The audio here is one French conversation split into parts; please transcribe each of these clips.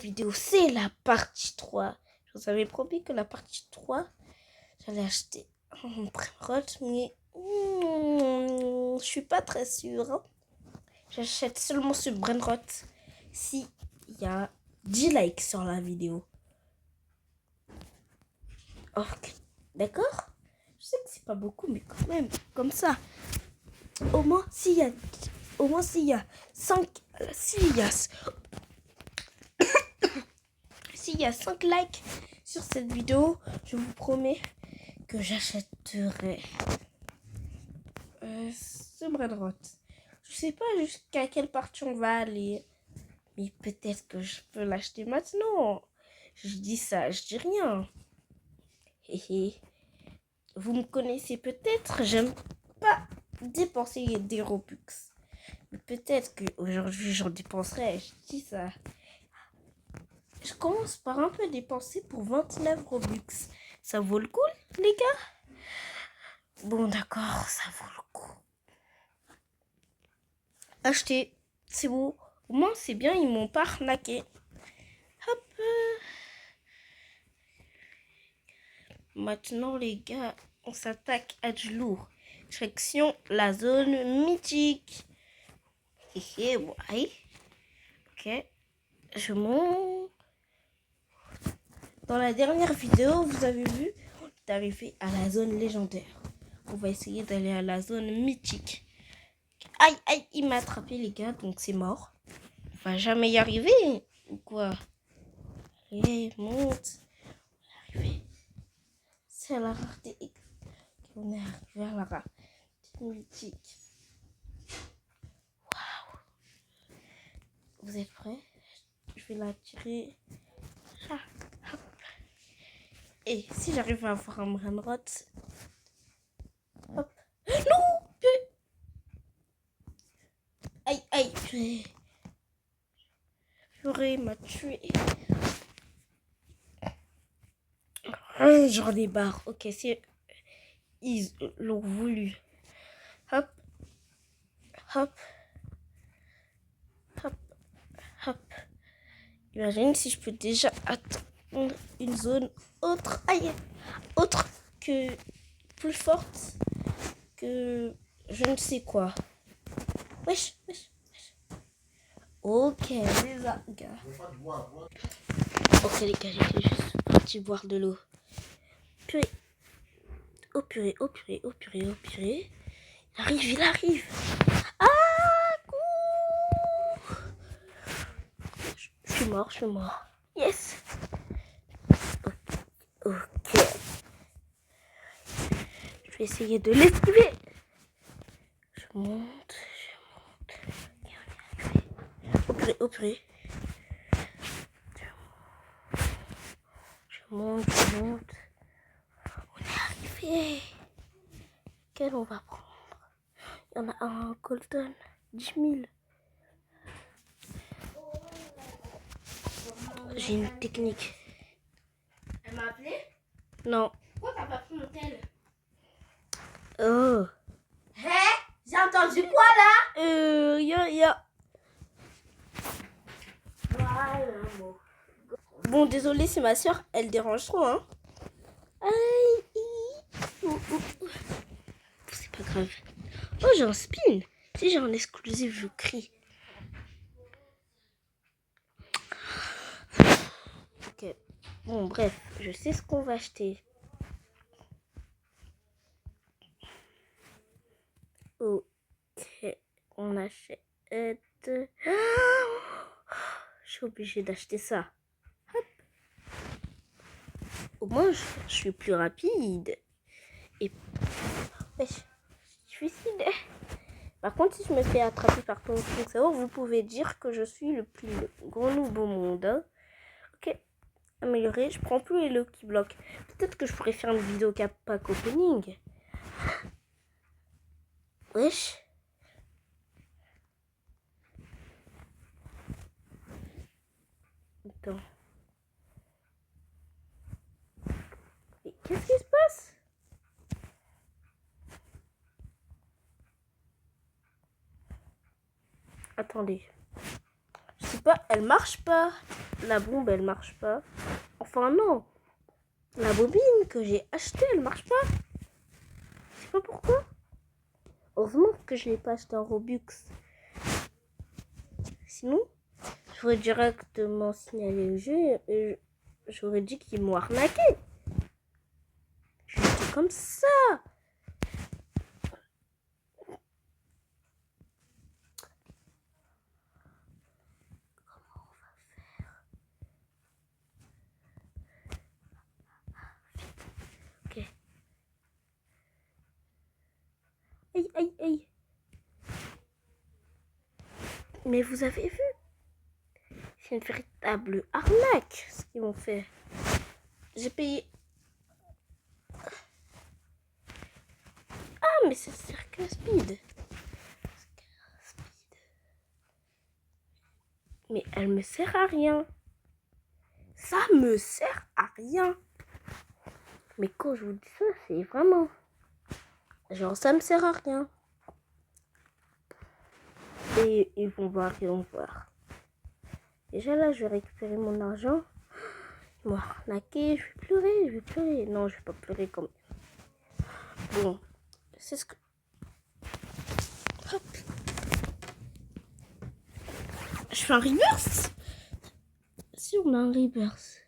vidéo, c'est la partie 3. Je vous avais promis que la partie 3, j'allais acheter un Brainrot, mais je suis pas très sûre. Hein. J'achète seulement ce Brainrot s'il y a 10 likes sur la vidéo. Ok, d'accord? Je sais que c'est pas beaucoup, mais quand même, comme ça. Au moins, s'il y a 5... S'il y a 5 likes sur cette vidéo, je vous promets que j'achèterai ce Brainrot. Je sais pas jusqu'à quelle partie on va aller. Mais peut-être que je peux l'acheter maintenant. Je dis ça, je dis rien. Vous me connaissez peut-être, j'aime pas dépenser des Robux. Mais peut-être qu'aujourd'hui j'en dépenserai, je dis ça. Je commence par un peu dépenser pour 29 Robux. Ça vaut le coup, les gars? Bon, d'accord, ça vaut le coup. Acheter, c'est beau. Au moins, c'est bien, ils m'ont pas arnaqué. Hop. Maintenant, les gars, on s'attaque à du lourd. Direction la zone mythique. Et ouais. Ok. Je monte. Dans la dernière vidéo, vous avez vu, on est arrivé à la zone légendaire. On va essayer d'aller à la zone mythique. Aïe, aïe, il m'a attrapé, les gars, donc c'est mort. On va jamais y arriver. Ou quoi? Allez, monte. On est arrivé. C'est la rareté. On est arrivé à la rareté mythique. Waouh. Vous êtes prêts? Je vais la tirer. Là. Hop. Et si j'arrive à avoir un Brainrot. Hop. Non! Aïe, aïe. Purée, il m'a tué. J'en ai barre. Ok, c'est... Ils l'ont voulu. Hop. Hop. Hop. Hop. Imagine si je peux déjà atteindre une zone autre. Aïe. Autre que... Plus forte que... Je ne sais quoi. Wesh, wesh, wesh. Ok, les gars. Ok, les gars, j'ai juste parti boire de l'eau. Purée. Oh purée, oh purée, oh purée, oh purée. Il arrive. Ah, couh. Je suis mort. Yes. Ok. Je vais essayer de l'esquiver. Je monte. Oh purée. Je monte. On est arrivé. Quel on va prendre? Il y en a un Colton. 10 000. J'ai une technique. Elle m'a appelé? Non. Pourquoi t'as pas pris mon tel? Oh. Hé? J'ai entendu quoi là? Ya. Voilà, bon. Bon, désolé, c'est ma soeur. Elle dérange trop, hein. Aïe. C'est pas grave. Oh, j'ai un spin. Si j'ai un exclusif, je crie. Ok. Bon, bref, je sais ce qu'on va acheter. Ok, on achète. Je suis obligée d'acheter ça. Hop. Au moins, je suis plus rapide. Et... Wesh, suicide. Par contre, si je me fais attraper par ton cerveau, vous pouvez dire que je suis le plus gros noob au monde. Hein. Ok, amélioré. Je prends plus les Lucky Block. Peut-être que je pourrais faire une vidéo pack opening. Wesh. Attends. Mais qu'est-ce qui se passe? Attendez. Je sais pas, elle marche pas. La bombe, elle marche pas. Enfin, non. La bobine que j'ai achetée, elle marche pas. Je sais pas pourquoi. Heureusement que je l'ai pas acheté en Robux. Sinon, j'aurais directement signalé le jeu et j'aurais dit qu'ils m'ont arnaqué. J'étais comme ça. Ok. Aïe, aïe, aïe. Mais vous avez vu? C'est une véritable arnaque, ce qu'ils m'ont fait. J'ai payé... Ah, mais c'est Circle Speed. Mais elle me sert à rien. Ça me sert à rien. Mais quand je vous dis ça, c'est vraiment... Genre, ça me sert à rien. Et ils vont voir, ils vont voir. Déjà là, je vais récupérer mon argent. Ils m'ont arnaqué, je vais pleurer. Non, je vais pas pleurer comme... Bon, c'est ce que... Hop. Je fais un reverse. Si on a un reverse.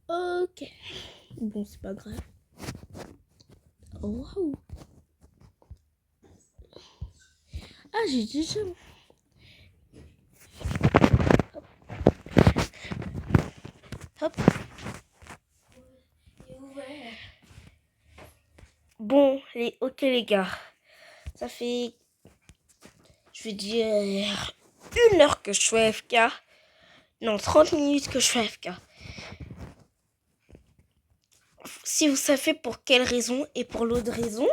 Ok. Bon, c'est pas grave. Oh, waouh. Ah, j'ai déjà... Hop. Bon, ok les gars. Ça fait... Je vais dire... 1 heure que je suis AFK. Non, 30 minutes que je suis AFK. Si vous savez pour quelle raison et pour l'autre raison,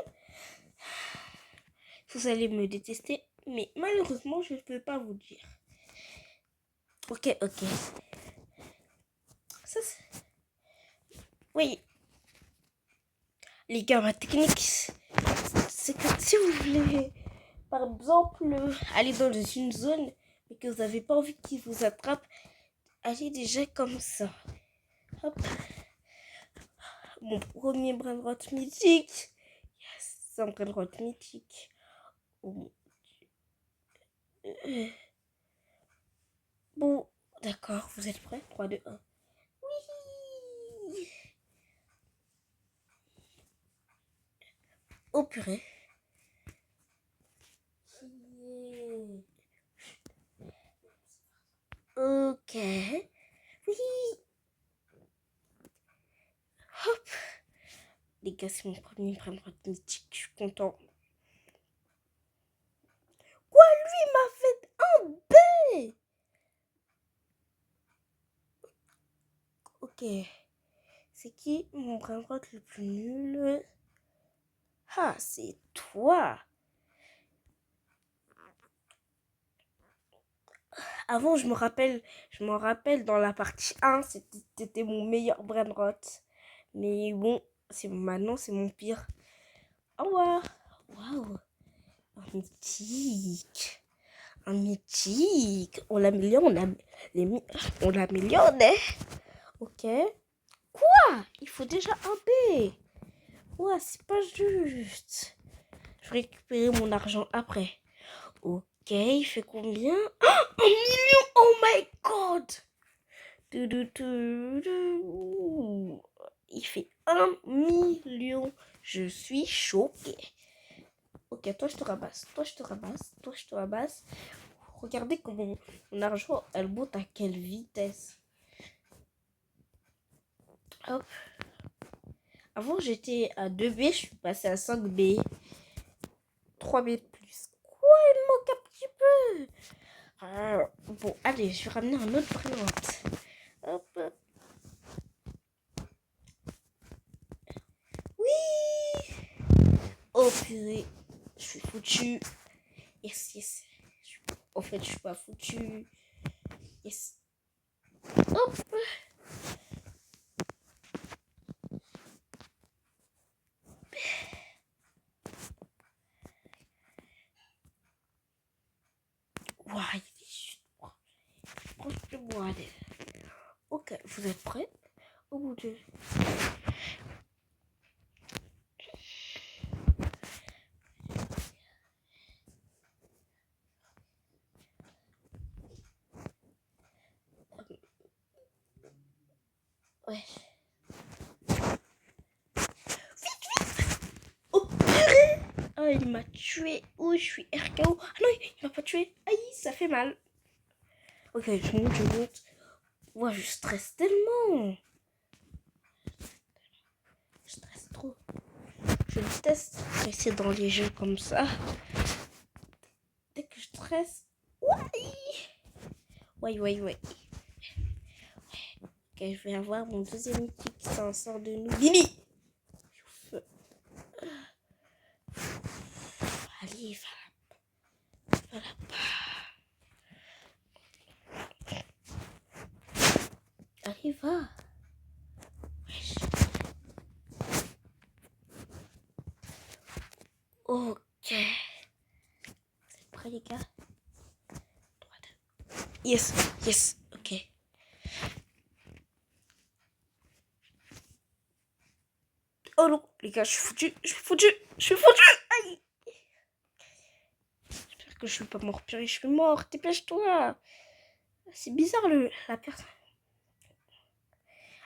vous allez me détester. Mais malheureusement, je ne peux pas vous dire. Ok. Ça, c'est... Oui. Les gars, ma technique, c'est que si vous voulez, par exemple, aller dans une zone, mais que vous n'avez pas envie qu'ils vous attrapent, allez déjà comme ça. Hop. Mon premier brainrot mythique. Yes, c'est un brainrot mythique. Oh. Bon, d'accord, vous êtes prêts? 3, 2, 1. Oui. Oh purée. Ok. Oui. Hop. Les gars, c'est mon premier brainrot mythique. Je suis content. Quoi, lui m'a fait un B. Ok. C'est qui mon brainrot le plus nul? Ah, c'est toi. Avant, je m'en rappelle dans la partie 1, c'était mon meilleur brainrot. Mais bon, maintenant, c'est mon pire. Oh, waouh. Un mythique. Un mythique. On l'améliore, on l'améliore, hein. Ok. Quoi? Il faut déjà un B. Ouais, c'est pas juste. Je vais récupérer mon argent après. Ok, il fait combien? Oh, 1 million! Oh my god! Il fait 1 million. Je suis choquée. Ok, toi je te rabasse. Regardez comment mon argent, elle monte à quelle vitesse. Hop. Avant j'étais à 2B, je suis passée à 5B. 3B de plus. Quoi, il manque un petit peu. Bon, allez, je vais ramener un autre prénote. Hop. Oui. Oh purée, je suis foutu. Yes. En fait, je suis pas foutu. Yes. Hop. Ouah, il est juste proche de moi. Ok, vous êtes prêts? Au bout de... Ouais. Oh purée! Oh, il m'a tué. Oh, je suis RKO. Ah non, il m'a pas tué. Aïe, ça fait mal. Ok, je monte. Ouais, je stresse tellement. Je stresse trop. Je déteste rester dans les jeux comme ça. Dès que je stresse... Ouais. Ok, je vais avoir mon deuxième mythique qui s'en sort de nous. Billy! Allez, va là-bas. Allez, va. Wesh. Ok. C'est prêt, les gars? 3, 2. Yes. Ok. Oh non, les gars, je suis foutu. Aïe. J'espère que je suis pas mort. Purée, je suis mort. Dépêche-toi. C'est bizarre, la personne.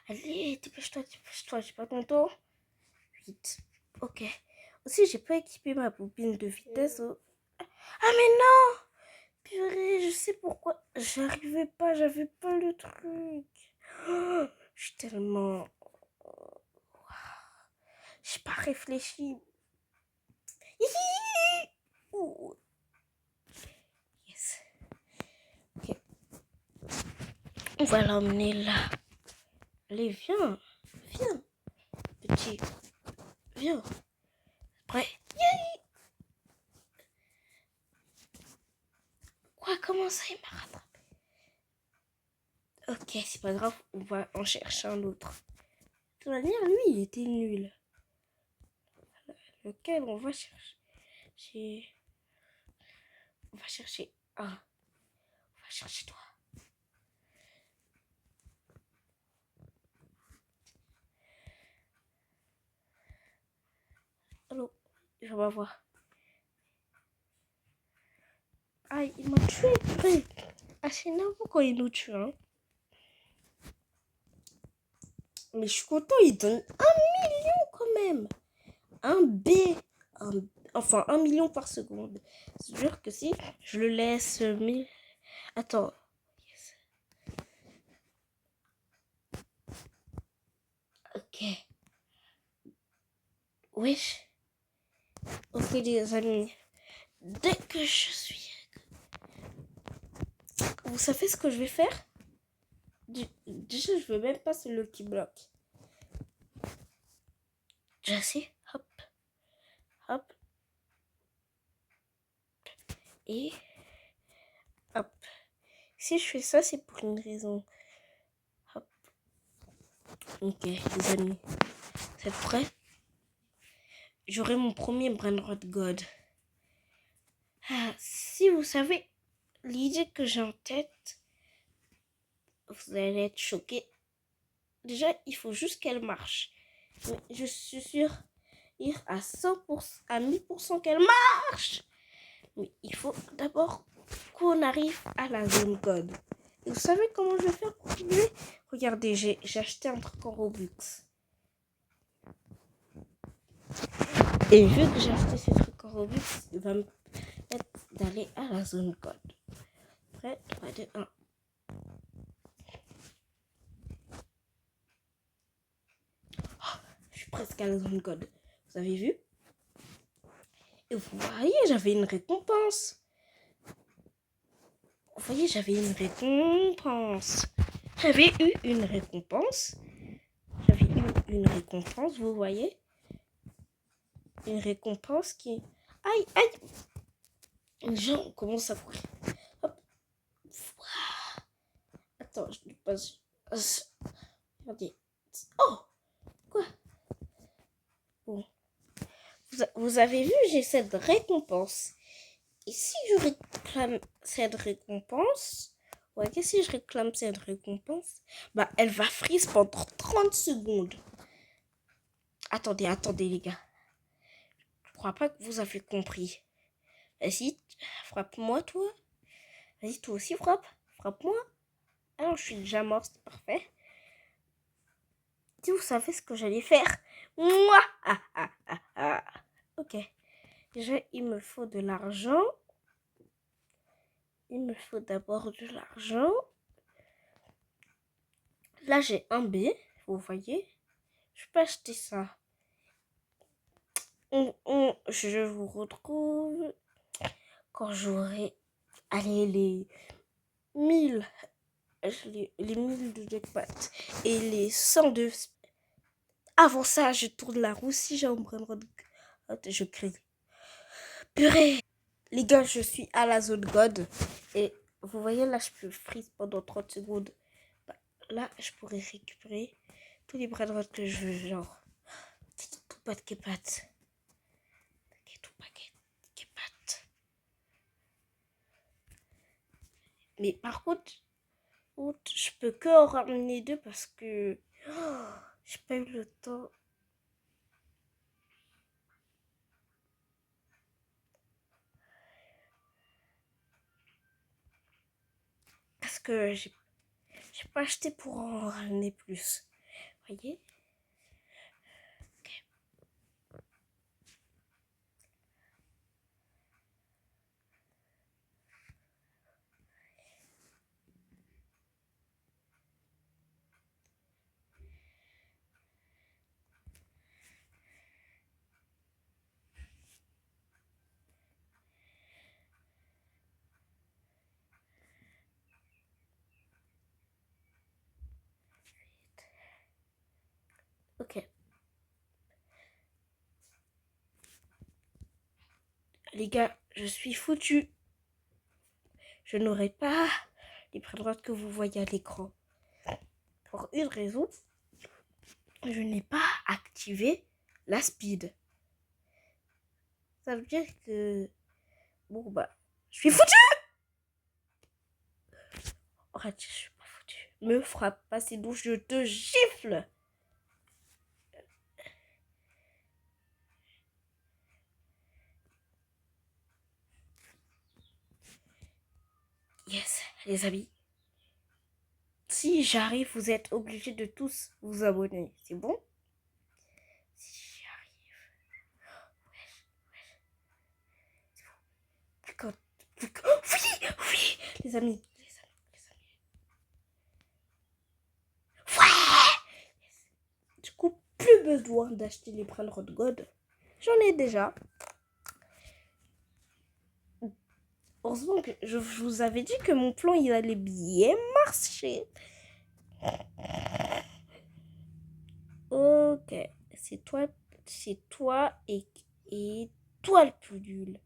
Allez, dépêche-toi. J'ai pas ton temps. 8. Ok. Aussi, j'ai pas équipé ma bobine de vitesse. Ah, mais non! Purée, je sais pourquoi. J'arrivais pas, j'avais pas le truc. Oh, je suis tellement... J'ai pas réfléchi. Ouh. Yes. Ok. On va l'emmener là. Allez, viens. Petit. Viens. Prêt? Quoi? Comment ça, il m'a rattrapé? Ok, c'est pas grave. On va en chercher un autre. De toute manière, lui, il était nul. Lequel on va chercher? On va chercher un. On va chercher toi. Allô? Je vais voir. Ah, il m'a tué, purée. Ah, c'est énervant quand il nous tue, hein. Mais je suis content, il donne 1 million quand même. Un B. Enfin, 1 million par seconde. C'est sûr que si je le laisse 1000... Attends. Yes. Ok. Wesh. Ok, les amis. Dès que je suis... Vous savez ce que je vais faire? Déjà, je veux même pas celui qui bloque. Jesse, hop. Et hop. Si je fais ça, c'est pour une raison. Hop. Ok, les amis. Vous êtes prêts? J'aurai mon premier Brainrot God. Ah, si vous savez l'idée que j'ai en tête, vous allez être choqués. Déjà, il faut juste qu'elle marche. Mais je suis sûre à 100%, à 1000% qu'elle marche. Mais il faut d'abord qu'on arrive à la zone code. Et vous savez comment je vais faire pour trouver? Regardez, j'ai acheté un truc en Robux. Et vu que j'ai acheté ce truc en Robux, il va me permettre d'aller à la zone code. Prêt? 3, 2, 1. Je suis presque à la zone code. Vous avez vu? Et vous voyez, j'avais une récompense. Vous voyez, j'avais une récompense. J'avais eu une récompense. Vous voyez? Une récompense qui... Aïe. Les gens commencent à courir. Hop. Attends, je ne pas... Regardez. Oh! Quoi? Bon. Vous avez vu, j'ai cette récompense. Et si je réclame cette récompense, ouais, si je réclame cette récompense, bah elle va freeze pendant 30 secondes. Attendez les gars. Je crois pas que vous avez compris. Vas-y, frappe-moi toi. Vas-y, toi aussi frappe. Frappe-moi. Alors je suis déjà mort, c'est parfait. Si vous savez ce que j'allais faire. Moi. Ok. Déjà, il me faut de l'argent. Il me faut d'abord de l'argent. Là, j'ai un B. Vous voyez. Je peux acheter ça. Je vous retrouve quand j'aurai, allez, les 1000 les 1000 de jackpot et les 102. Avant ça, je tourne la roue. Si j'ai un brin de... je crie. Purée. Les gars, je suis à la zone God. Et vous voyez, là, je peux freeze pendant 30 secondes. Bah, là, je pourrais récupérer tous les bras de que je veux. Genre, tout pas de kepat. Tout paquet de kepat. Mais par contre, je peux que en ramener 2 parce que j'ai pas eu le temps. Parce que j'ai pas acheté pour en ramener plus. Vous voyez? Okay. Ok. Les gars, je suis foutu. Je n'aurai pas les prénoms que vous voyez à l'écran. Pour une raison, je n'ai pas activé la speed. Ça veut dire que... Bon, bah, je suis foutu. Arrête, je suis pas foutu. Me frappe pas, sinon je te gifle. Yes, les amis. Si j'arrive, vous êtes obligés de tous vous abonner. C'est bon? Si j'y arrive. D'accord. Oui, les amis. Ouais. Du coup, plus besoin d'acheter les Prime Road God. J'en ai déjà. Heureusement que je vous avais dit que mon plan, il allait bien marcher. Ok. C'est toi et toi le plus nul.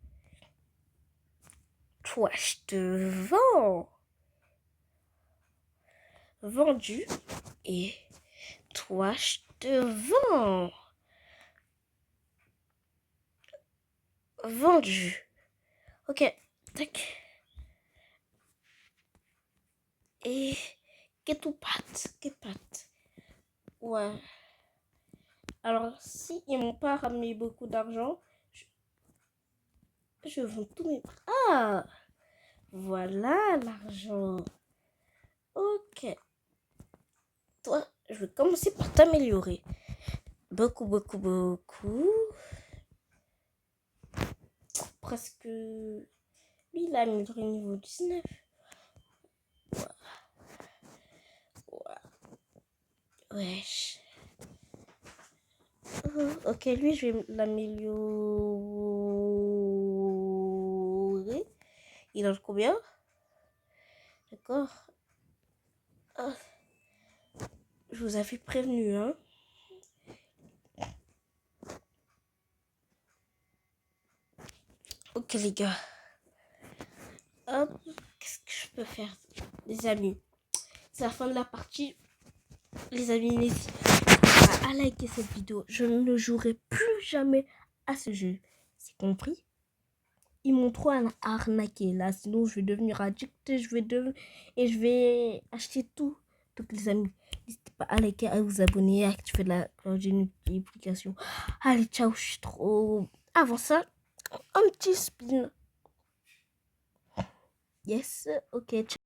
Toi, je te vends. Vendu. Et toi, je te vends. Vendu. Ok. Tac. Et Ketupat. Ouais. Alors, si ils m'ont pas ramené beaucoup d'argent, je vends tous mes... Ah, voilà l'argent. Ok. Toi, je vais commencer par t'améliorer. Beaucoup. Presque... Lui, il a amélioré niveau 19. Wesh. Ok, lui, je vais l'améliorer. Il en a combien? D'accord. Ah. Je vous avais prévenu, hein. Ok, les gars. Hop. Qu'est-ce que je peux faire, les amis? C'est la fin de la partie. Les amis, n'hésitez pas à liker cette vidéo. Je ne jouerai plus jamais à ce jeu. C'est compris? ils m'ont trop arnaqué là. Sinon, je vais devenir addict. Et je vais acheter tout. Donc, les amis, n'hésitez pas à liker, à vous abonner, à activer la cloche de notification. Allez, ciao, je suis trop... Avant ça, un petit spin. Yes, ok, ciao.